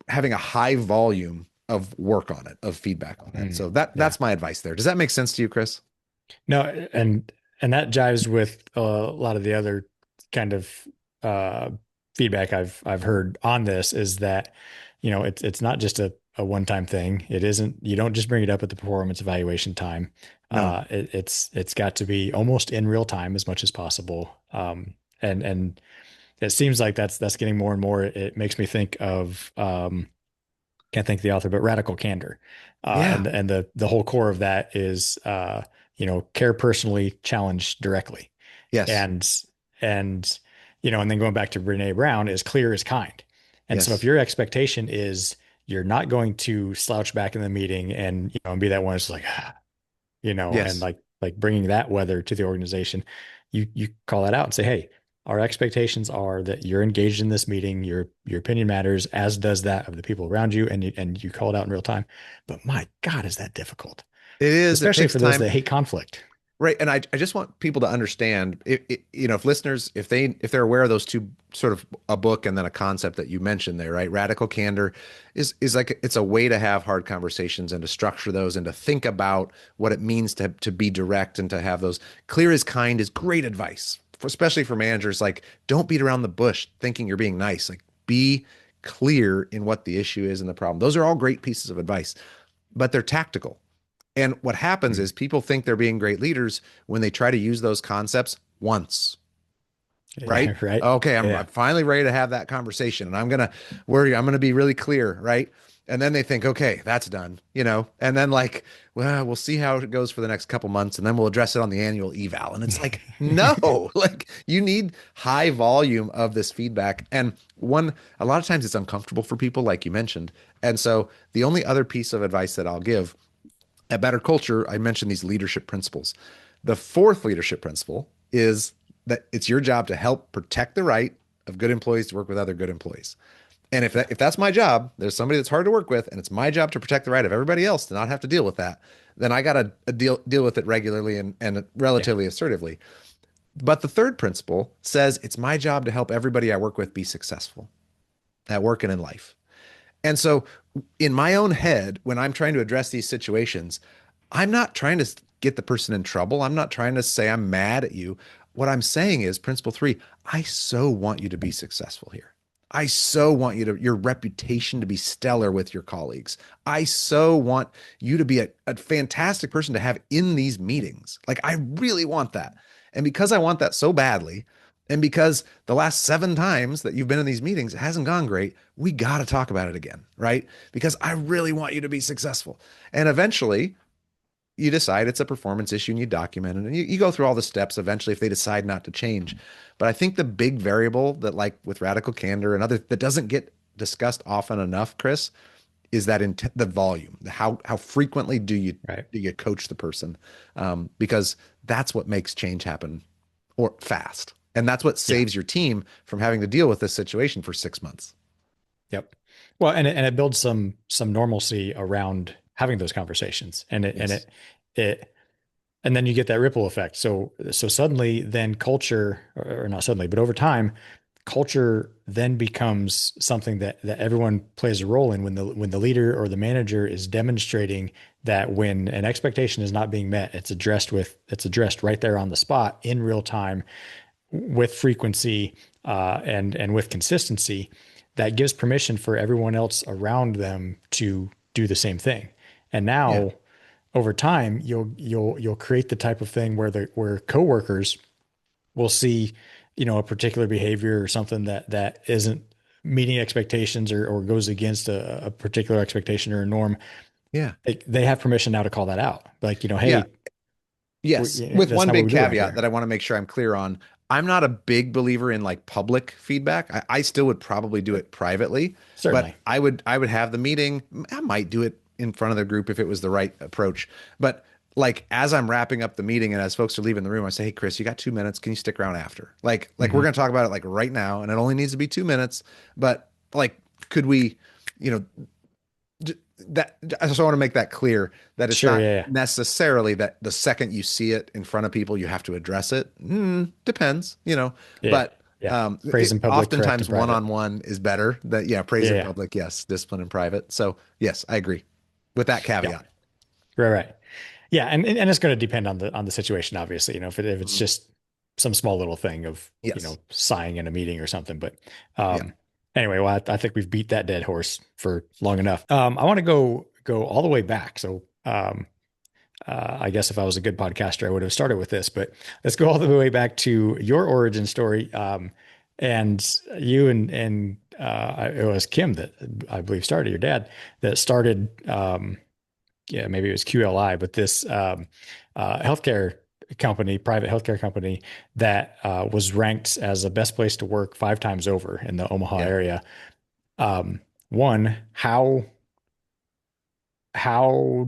having a high volume of work on it, of feedback on it. So Yeah. that's my advice there. Does that make sense to you, Chris? No, and that jives with a lot of the other kind of uh, feedback I've heard on this is that, it's not just a one-time thing. It isn't, you don't just bring it up at the performance evaluation time. No. It's got to be almost in real time as much as possible. And it seems like that's getting more and more. It makes me think of can't think of the author, but Radical Candor. Yeah. And the whole core of that is care personally, challenge directly. Yes. And and and then going back to Brene Brown is clear is kind. And so if Yes. your expectation is you're not going to slouch back in the meeting and and be that one that's like and Yes. like bringing that weather to the organization, you call that out and say, hey, our expectations are that you're engaged in this meeting, your opinion matters, as does that of the people around you, and you call it out in real time. But my God, is that difficult, It is. It especially takes for those time. that hate conflict. Right. And I just want people to understand if listeners, if they're aware of those two, sort of a book and then a concept that you mentioned there, right? Radical candor is like, it's a way to have hard conversations and to structure those and to think about what it means to be direct and to have those. Clear is kind is great advice, especially for managers. Like, don't beat around the bush thinking you're being nice. Like, be clear in what the issue is and the problem. Those are all great pieces of advice, but they're tactical. And what happens Mm. is people think they're being great leaders when they try to use those concepts once, right? Yeah, right. Okay, I'm Yeah. finally ready to have that conversation and I'm going to be really clear, right? And then they think, okay, that's done, and then like, well, we'll see how it goes for the next couple months and then we'll address it on the annual eval. And it's like, no, like you need high volume of this feedback. And a lot of times it's uncomfortable for people, like you mentioned. And so the only other piece of advice that I'll give at Better Culture, I mentioned these leadership principles. The fourth leadership principle is that it's your job to help protect the right of good employees to work with other good employees. And if that's my job, there's somebody that's hard to work with, and it's my job to protect the right of everybody else to not have to deal with that, then I got to deal with it regularly and Yeah. relatively assertively. But the third principle says it's my job to help everybody I work with be successful at work and in life. And so, in my own head, when I'm trying to address these situations, I'm not trying to get the person in trouble. I'm not trying to say I'm mad at you. What I'm saying is, principle 3, I so want you to be successful here. I so want your reputation to be stellar with your colleagues. I so want you to be a fantastic person to have in these meetings. Like, I really want that. And because I want that so badly, and because the last 7 times that you've been in these meetings, it hasn't gone great, we got to talk about it again, right? Because I really want you to be successful. And eventually, you decide it's a performance issue and you document it and you go through all the steps eventually if they decide not to change. But I think the big variable that like with radical candor and other that doesn't get discussed often enough, Chris, is that in the volume, how frequently Right. do you coach the person? Because that's what makes change happen or fast. And that's what Yeah. saves your team from having to deal with this situation for 6 months. Yep. Well, and it builds some normalcy around having those conversations, and it and Yes. it it and then you get that ripple effect. So suddenly, then culture, or not suddenly, but over time, culture then becomes something that everyone plays a role in when the leader or the manager is demonstrating that when an expectation is not being met, it's addressed right there on the spot in real time with frequency and with consistency. That gives permission for everyone else around them to do the same thing. And Yeah. now over time, you'll create the type of thing where coworkers will see, a particular behavior or something that isn't meeting expectations or goes against a particular expectation or a norm. Yeah. They have permission now to call that out. Like, Yeah. hey, Yes. With that's one not what big we do around caveat here. that I want to make sure I'm clear on. I'm not a big believer in like public feedback. I still would probably do it privately, Certainly. but I would have the meeting. I might do it in front of the group if it was the right approach. But like as I'm wrapping up the meeting and as folks are leaving the room, I say, "Hey, Chris, you got 2 minutes. Can you stick around after?" Like we're Hmm. gonna talk about it like right now, and it only needs to be 2 minutes. But like, could we, you know, that I just want to make that clear that it's Sure. not Yeah. necessarily that the second you see it in front of people, you have to address it. Depends, Yeah. Yeah. but Yeah. Praise in public, correct in oftentimes private. one-on-one is better. That yeah, praise Yeah. in Yeah. public, yes, discipline in private. So yes, I agree with that Yeah. caveat. Right. Right. Yeah. And it's going to depend on the situation, obviously, if it's Mhm. just some small little thing of, Yes, sighing in a meeting or something. But yeah, anyway, well, I think we've beat that dead horse for long enough. I want to go all the way back. So I guess if I was a good podcaster, I would have started with this, but let's go all the way back to your origin story. And you and it was Kim that I believe started, your dad, that started, yeah, maybe it was QLI, but this healthcare company, private healthcare company that was ranked as the best place to work 5 times over in the Omaha yeah. area. One, how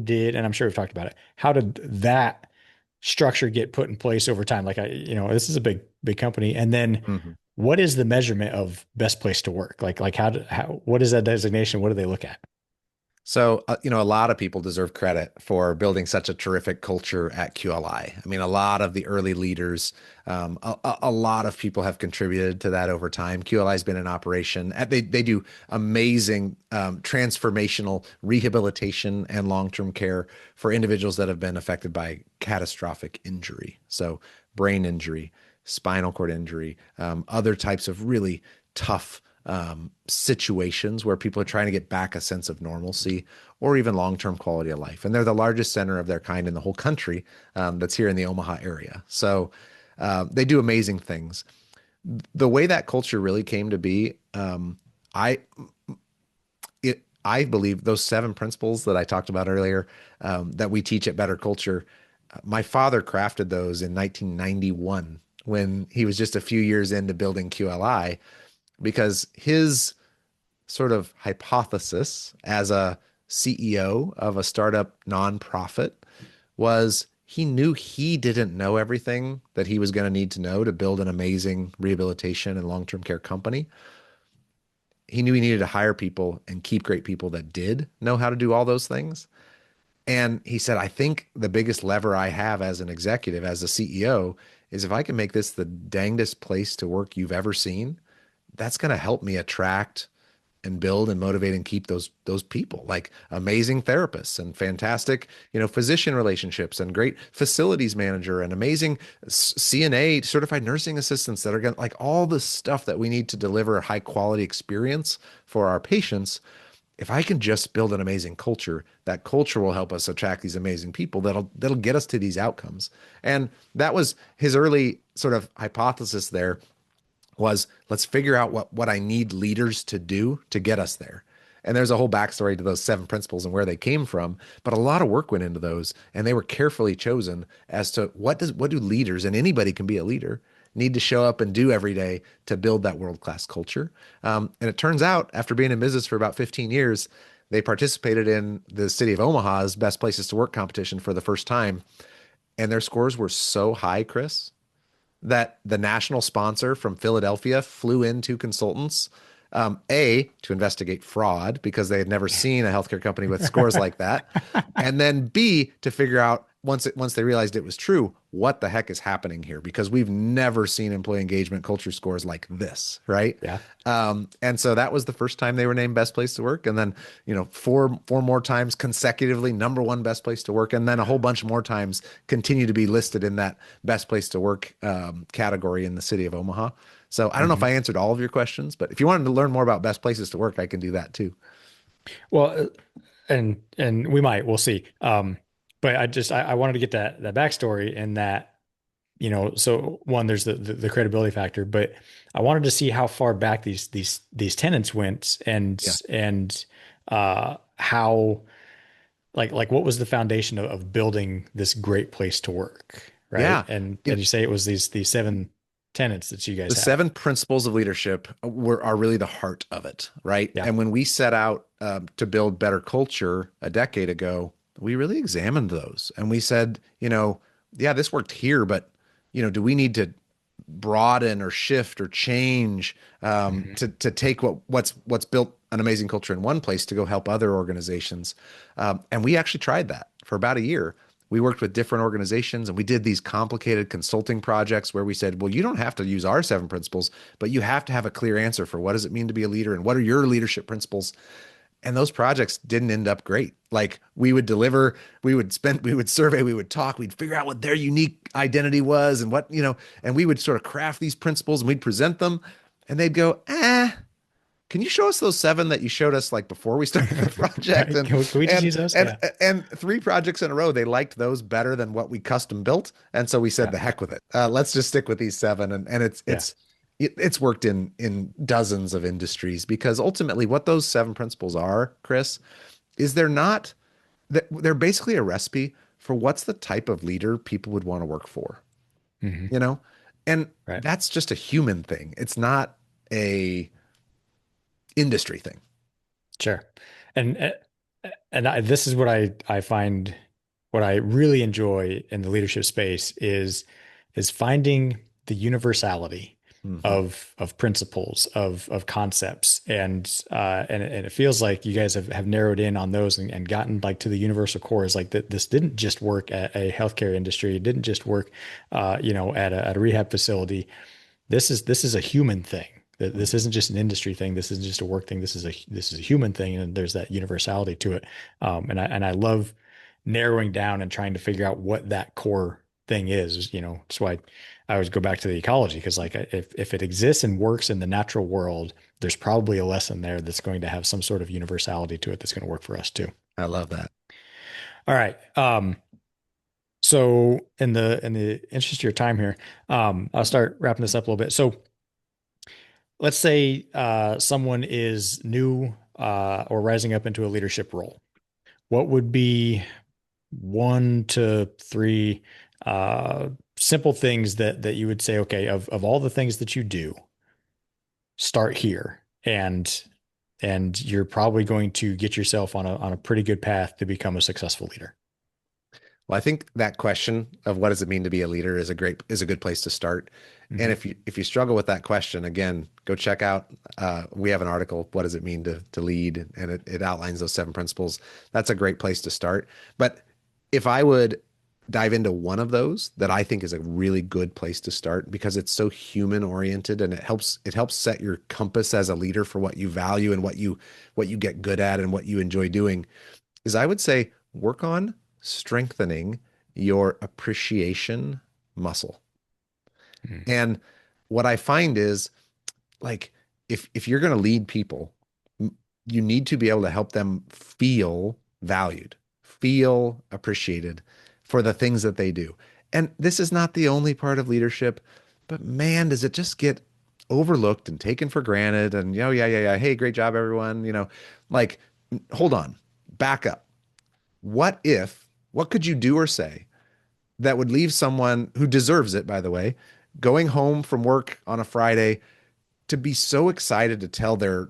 did, and I'm sure we've talked about it, how did that structure get put in place over time? Like this is a big company. And then Mhm. what is the measurement of best place to work? Like what is that designation? What do they look at? So, a lot of people deserve credit for building such a terrific culture at QLI. I mean, a lot of the early leaders, a lot of people have contributed to that over time. QLI has been in operation. They do amazing transformational rehabilitation and long-term care for individuals that have been affected by catastrophic injury. So, brain injury, spinal cord injury, other types of really tough situations where people are trying to get back a sense of normalcy or even long-term quality of life. And they're the largest center of their kind in the whole country that's here in the Omaha area. So they do amazing things. The way that culture really came to be, I I believe those 7 principles that I talked about earlier that we teach at Better Culture. My father crafted those in 1991 when he was just a few years into building QLI because his sort of hypothesis as a CEO of a startup nonprofit was he knew he didn't know everything that he was going to need to know to build an amazing rehabilitation and long-term care company. He knew he needed to hire people and keep great people that did know how to do all those things. And he said, I think the biggest lever I have as an executive, as a CEO, is if I can make this the dangest place to work you've ever seen, that's going to help me attract and build and motivate and keep those people like amazing therapists and fantastic physician relationships and great facilities manager and amazing CNA certified nursing assistants that are going to like all the stuff that we need to deliver a high quality experience for our patients. If I can just build an amazing culture, that culture will help us attract these amazing people that'll get us to these outcomes. And that was his early sort of hypothesis there was let's figure out what I need leaders to do to get us there. And there's a whole backstory to those seven principles and where they came from. But a lot of work went into those, and they were carefully chosen as to what do leaders, and anybody can be a leader, need to show up and do every day to build that world-class culture. And it turns out, after being in business for about 15 years, they participated in the city of Omaha's best places to work competition for the first time. And their scores were so high, Chris, that the national sponsor from Philadelphia flew in two consultants, A, to investigate fraud because they had never seen a healthcare company with scores like that. And then B, to figure out once they realized it was true, what the heck is happening here? Because we've never seen employee engagement culture scores like this, right? Yeah. And so that was the first time they were named best place to work. And then, four more times consecutively, number one best place to work. And then a whole bunch more times continue to be listed in that best place to work category in the city of Omaha. So I don't know if Mhm. I answered all of your questions, but if you wanted to learn more about best places to work, I can do that too. Well, and we might, we'll see. But I wanted to get that backstory and that, so one, there's the credibility factor, but I wanted to see how far back these tenants went Yeah. and how like what was the foundation of building this great place to work, right? Yeah. And you say it was these seven tenants that you The guys have. seven principles of leadership are really the heart of it, right? Yeah. And when we set out to build better culture a decade ago, we really examined those and we said, yeah, this worked here, but do we need to broaden or shift or change Hmm. to take what's built an amazing culture in one place to go help other organizations? And we actually tried that for about a year. We worked with different organizations and we did these complicated consulting projects where we said, well, you don't have to use our seven principles, but you have to have a clear answer for what does it mean to be a leader and what are your leadership principles? And those projects didn't end up great. Like we would deliver, we would survey, we would talk, we'd figure out what their unique identity was and and we would sort of craft these principles and we'd present them and they'd go, can you show us those seven that you showed us like before we started the project? Right. Can we just And use those? and Yeah. and three projects in a row, they liked those better than what we custom built. And so we said, Yeah. the heck with it. Let's just stick with these seven. And Yeah. it's worked in dozens of industries because ultimately what those seven principles are, Chris, is they're basically a recipe for what's the type of leader people would want to work for, Hmm. you know? And Right. that's just a human thing. It's not a industry thing. Sure. And this is what I find what I really enjoy in the leadership space is finding the universality Mhm. of principles of concepts and it feels like you guys have narrowed in on those and gotten like to the universal cores like that this didn't just work at a healthcare industry, it didn't just work at a rehab facility. This is a human thing. This Mhm. isn't just an industry thing. This isn't just a work thing. This is a human thing, and there's that universality to it. And I love narrowing down and trying to figure out what that core thing is. That's why I always go back to the ecology because like if it exists and works in the natural world, there's probably a lesson there that's going to have some sort of universality to it that's going to work for us too. I love that. All right. So in the interest of your time here, I'll start wrapping this up a little bit. So let's say someone is new or rising up into a leadership role. What would be one to three uh, simple things that you would say, okay, of all the things that you do, start here, and you're probably going to get yourself on a pretty good path to become a successful leader. Well, I think that question of what does it mean to be a leader is a good place to start. And Hmm. if you struggle with that question, again, go check out. We have an article. What does it mean to lead? And it outlines those seven principles. That's a great place to start. But if I would dive into one of those that I think is a really good place to start because it's so human oriented and it helps set your compass as a leader for what you value and what you get good at and what you enjoy doing is I would say work on strengthening your appreciation muscle. Hmm. And what I find is like if you're going to lead people, you need to be able to help them feel valued, feel appreciated for the things that they do. And this is not the only part of leadership, but man, does it just get overlooked and taken for granted. And, yeah, yeah, yeah. Hey, great job, everyone. Like, hold on, back up. What could you do or say that would leave someone who deserves it, by the way, going home from work on a Friday to be so excited to tell their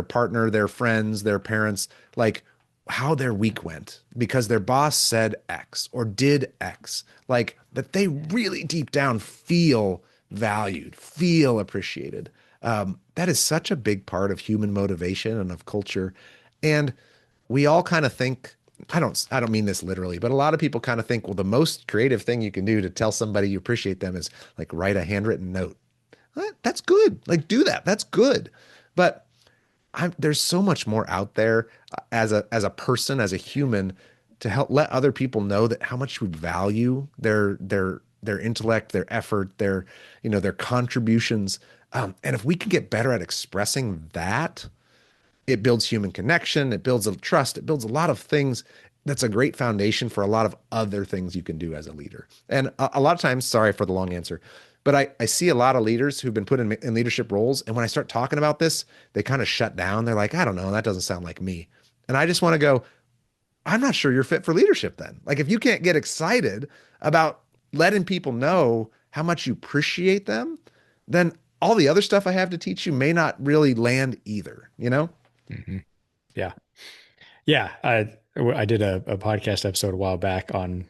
partner, their friends, their parents, like how their week went because their boss said X or did X, like that they really deep down feel valued, feel appreciated. That is such a big part of human motivation and of culture. And we all kind of think, I don't mean this literally, but a lot of people kind of think, well, the most creative thing you can do to tell somebody you appreciate them is like write a handwritten note. That's good. Like do that. That's good. But there's so much more out there as a person, as a human, to help let other people know that how much we value their intellect, their effort, their contributions. And if we can get better at expressing that, it builds human connection, it builds a trust, it builds a lot of things. That's a great foundation for a lot of other things you can do as a leader. And a lot of times, sorry for the long answer, but I see a lot of leaders who've been put in leadership roles. And when I start talking about this, they kind of shut down. They're like, I don't know, that doesn't sound like me. And I just want to go, I'm not sure you're fit for leadership then. Like if you can't get excited about letting people know how much you appreciate them, then all the other stuff I have to teach you may not really land either, you know? Hmm. Yeah. Yeah. I did a podcast episode a while back on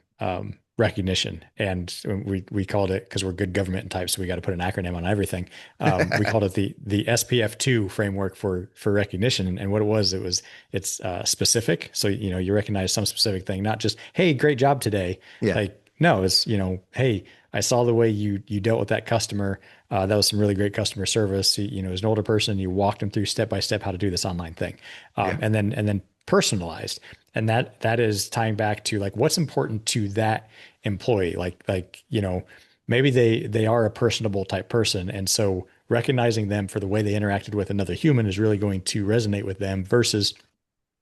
recognition, and we called it, because we're good government types, so we got to put an acronym on everything. We called it the SPF2 framework for recognition, and what it's specific. So you recognize some specific thing, not just hey, great job today. Yeah. Like no, it's hey, I saw the way you dealt with that customer. That was some really great customer service. As an older person, you walked them through step by step how to do this online thing, Yeah. and then personalized. And that is tying back to like what's important to that employee. Maybe they are a personable type person, and so recognizing them for the way they interacted with another human is really going to resonate with them versus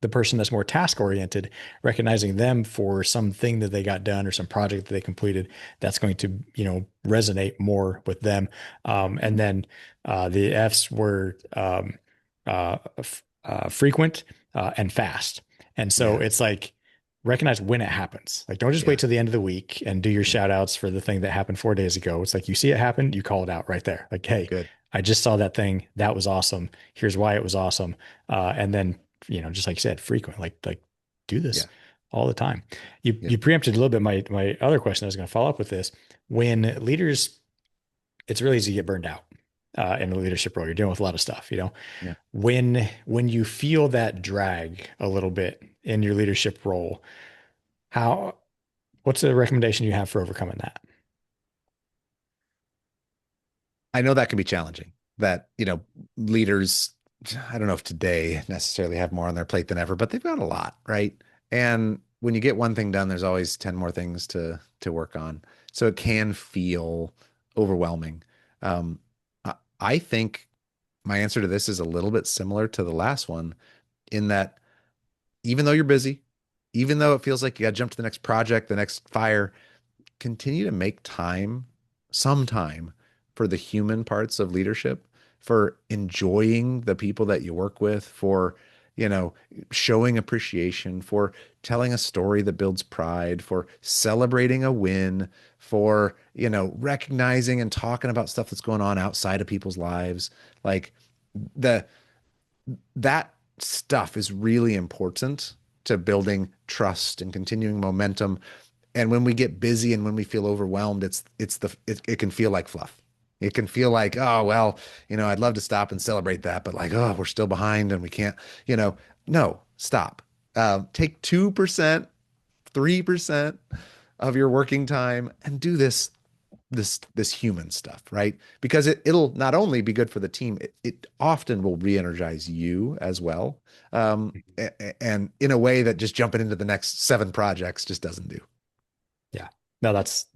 the person that's more task oriented, recognizing them for something that they got done or some project that they completed, that's going to, resonate more with them. And then the F's were frequent and fast. And so Yeah. it's like recognize when it happens. Like don't just Yeah. wait till the end of the week and do your Yeah. shout outs for the thing that happened 4 days ago. It's like you see it happen, you call it out right there. Like, hey, Good. I just saw that thing. That was awesome. Here's why it was awesome. And then just like you said, frequent, like do this Yeah. all the time. You Yeah. you preempted a little bit my other question. I was going to follow up with this. When leaders, it's really easy to get burned out in a leadership role. You're dealing with a lot of stuff. Yeah. When you feel that drag a little bit in your leadership role, how what's the recommendation you have for overcoming that? I know that can be challenging. That, leaders, I don't know if today necessarily have more on their plate than ever, but they've got a lot, right? And when you get one thing done, there's always 10 more things to work on. So it can feel overwhelming. I think my answer to this is a little bit similar to the last one in that even though you're busy, even though it feels like you got to jump to the next project, the next fire, continue to make time, some time for the human parts of leadership, for enjoying the people that you work with, for, you know, showing appreciation, for telling a story that builds pride, for celebrating a win, for, recognizing and talking about stuff that's going on outside of people's lives. Like the that stuff is really important to building trust and continuing momentum. And when we get busy and when we feel overwhelmed, it can feel like fluff. It can feel like, oh well, I'd love to stop and celebrate that, but like, oh, we're still behind and we can't, no, stop. Take 2%, 3% of your working time and do this human stuff, right? Because it'll not only be good for the team, it often will re-energize you as well. And in a way that just jumping into the next 7 projects just doesn't do. Yeah. No, that's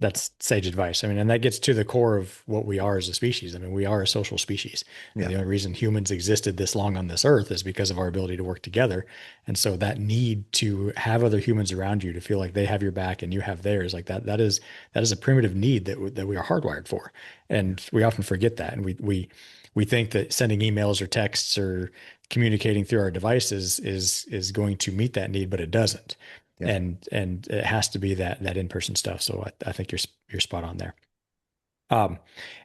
sage advice. I mean, and that gets to the core of what we are as a species. I mean, we are a social species. And Yeah. the only reason humans existed this long on this earth is because of our ability to work together. And so that need to have other humans around you to feel like they have your back and you have theirs, like that is a primitive need that we are hardwired for. And we often forget that. And we we think that sending emails or texts or communicating through our devices is going to meet that need, but it doesn't. Yep. And it has to be that in-person stuff. So I think you're spot on there. Um,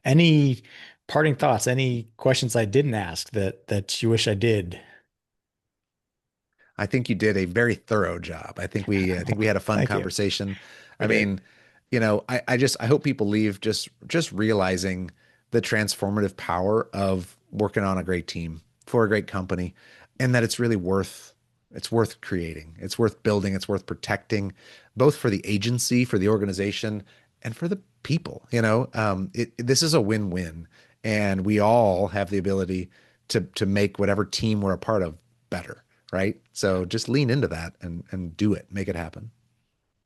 any parting thoughts? Any questions I didn't ask that you wish I did? I think you did a very thorough job. I think we had a fun Thank you. conversation. We I did. mean, I hope people leave just realizing the transformative power of working on a great team for a great company, and that it's worth creating. It's worth building. It's worth protecting, both for the agency, for the organization, and for the people. This is a win-win, and we all have the ability to make whatever team we're a part of better, right? So just lean into that and do it, make it happen.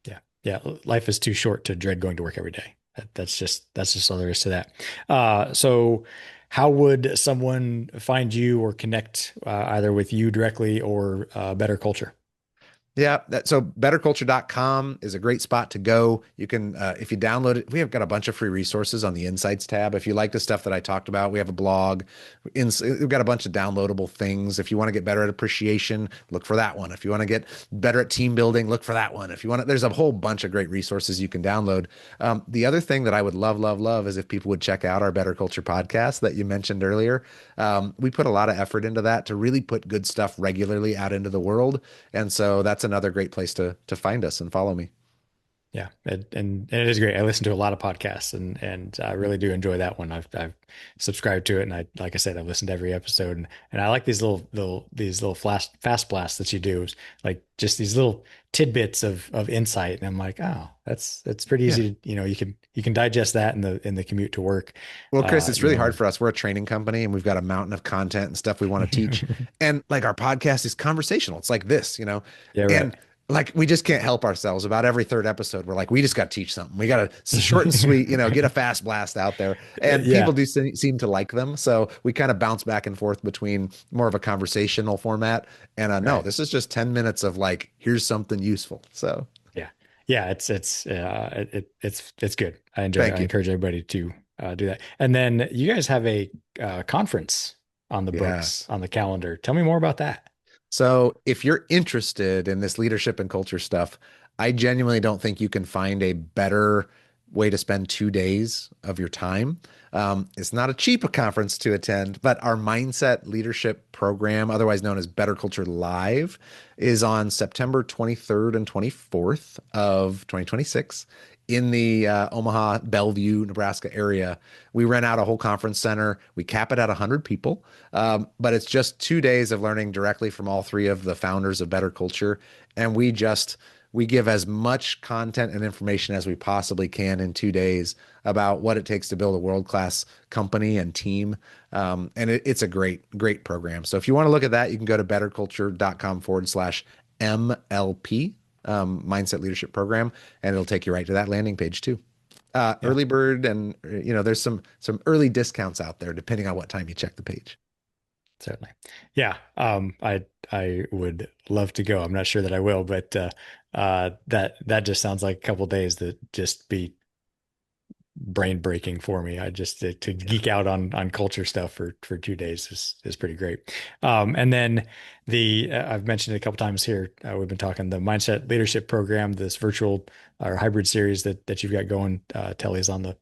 Yeah. Yeah. Life is too short to dread going to work every day. That's just all there is to that. So how would someone find you or connect either with you directly or Better Culture? Yeah, so betterculture.com is a great spot to go. You can, if you download it, we have got a bunch of free resources on the Insights tab. If you like the stuff that I talked about, we have a blog. We've got a bunch of downloadable things. If you want to get better at appreciation, look for that one. If you want to get better at team building, look for that one. If you want to, there's a whole bunch of great resources you can download. The other thing that I would love, love, love is if people would check out our Better Culture podcast that you mentioned earlier. We put a lot of effort into that to really put good stuff regularly out into the world. And so that's another great place to find us and follow me. Yeah, and it is great. I listen to a lot of podcasts, and I really do enjoy that one. I've subscribed to it, and I like I said, I've listened to every episode, and I like these little fast blasts that you do, like just these little tidbits of insight. And I'm like, oh, that's pretty Yeah. easy to, you can digest that in the commute to work. Well, Chris, Uh, it's you really know, hard for us. We're a training company and we've got a mountain of content and stuff we want to teach. And like our podcast is conversational. It's like this. yeah, right. And like we just can't help ourselves. About every third episode, we're like, we just got to teach something. We got to short and sweet, get a fast blast out there. And people Yeah, do seem to like them. So we kind of bounce back and forth between more of a conversational format. And no, right. this is just 10 minutes of like, here's something useful. So Yeah. Yeah, it's good. thank I you. encourage everybody to do that. And then you guys have a conference on the books Yes. on the calendar. Tell me more about that. So, if you're interested in this leadership and culture stuff, I genuinely don't think you can find a better way to spend 2 days of your time. It's not a cheap conference to attend, but our Mindset Leadership Program, otherwise known as Better Culture Live, is on September 23rd and 24th of 2026 in the Omaha, Bellevue, Nebraska area. We rent out a whole conference center. We cap it at 100 people. But it's just 2 days of learning directly from all three of the founders of Better Culture. And we give as much content and information as we possibly can in 2 days about what it takes to build a world-class company and team. And it's a great, great program. So if you want to look at that, you can go to betterculture.com/MLP, Mindset Leadership Program, and it'll take you right to that landing page too. Yeah, Early bird, and there's some early discounts out there depending on what time you check the page. certainly. Yeah. I would love to go. I'm not sure that I will, but that just sounds like a couple of days that just be brain breaking for me. I just to Yeah. geek out on culture stuff for 2 days is pretty great. And then the I've mentioned it a couple times here. We've been talking the Mindset Leadership Program, this virtual or hybrid series that you've got going. Telly's on the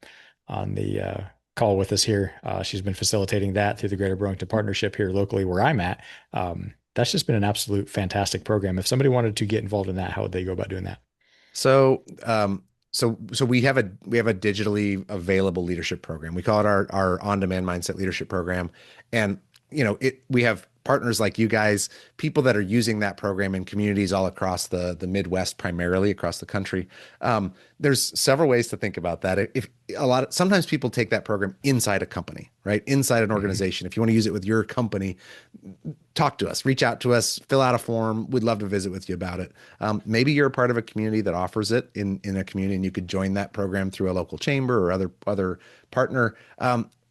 call with us here. She's been facilitating that through the Greater Burlington Partnership here locally where I'm at. That's just been an absolute fantastic program. If somebody wanted to get involved in that, how would they go about doing that? So, so we have a digitally available leadership program. We call it our on-demand mindset leadership program, and we have partners like you guys, people that are using that program in communities all across the Midwest, primarily across the country. There's several ways to think about that. If sometimes people take that program inside a company, right? Inside an Mhm. organization. If you want to use it with your company, talk to us, reach out to us, fill out a form. We'd love to visit with you about it. Maybe you're a part of a community that offers it in a community, and you could join that program through a local chamber or other partner.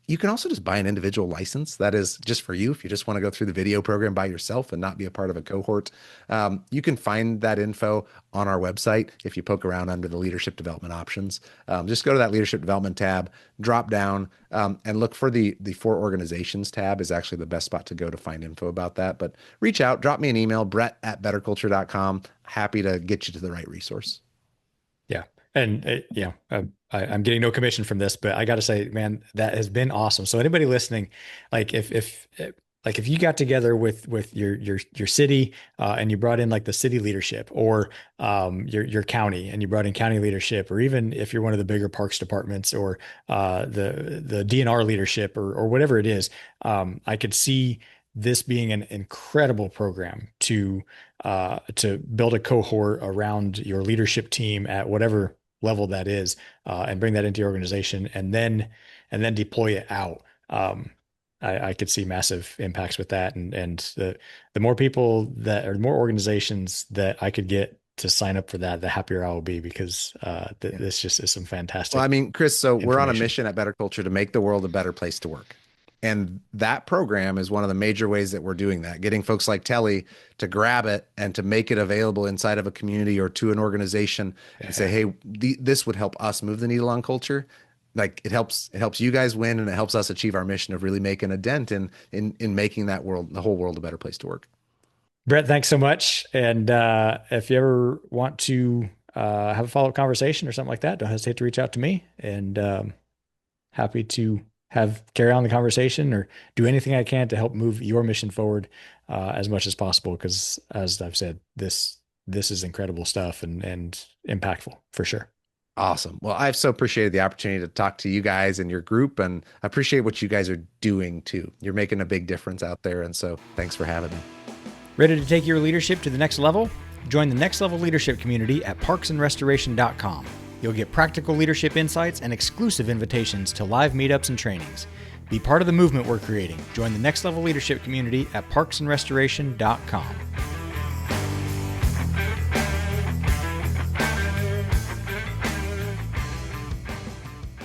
You can also just buy an individual license that is just for you. If you just want to go through the video program by yourself and not be a part of a cohort, you can find that info on our website if you poke around under the leadership development options. Just go to that leadership development tab, drop down, and look for the for organizations tab is actually the best spot to go to find info about that. But reach out, drop me an email, brett@betterculture.com. Happy to get you to the right resource. Yeah. And I'm getting no commission from this, but I got to say, man, that has been awesome. So anybody listening, like if you got together with your city and you brought in like the city leadership or your county and you brought in county leadership, or even if you're one of the bigger parks departments or the DNR leadership or whatever it is, I could see this being an incredible program to build a cohort around your leadership team at whatever level that is, and bring that into your organization, and then deploy it out. I could see massive impacts with that, and the more people that, or the more organizations that I could get to sign up for that, the happier I will be, because this just is some fantastic. Well, I mean, Chris, so we're on a information. mission at Better Culture to make the world a better place to work. And that program is one of the major ways that we're doing that, getting folks like Telly to grab it and to make it available inside of a community or to an organization and say, hey, this would help us move the needle on culture. Like it helps you guys win, and it helps us achieve our mission of really making a dent in making that world, the whole world, a better place to work. Brett, thanks so much. And if you ever want to have a follow-up conversation or something like that, don't hesitate to reach out to me, and happy to carry on the conversation or do anything I can to help move your mission forward as much as possible. Because as I've said, this is incredible stuff and impactful for sure. Awesome. Well, I've so appreciated the opportunity to talk to you guys and your group, and I appreciate what you guys are doing too. You're making a big difference out there. And so thanks for having me. Ready to take your leadership to the next level? Join the Next Level Leadership community at parksandrestoration.com. You'll get practical leadership insights and exclusive invitations to live meetups and trainings. Be part of the movement we're creating. Join the Next Level Leadership community at parksandrestoration.com.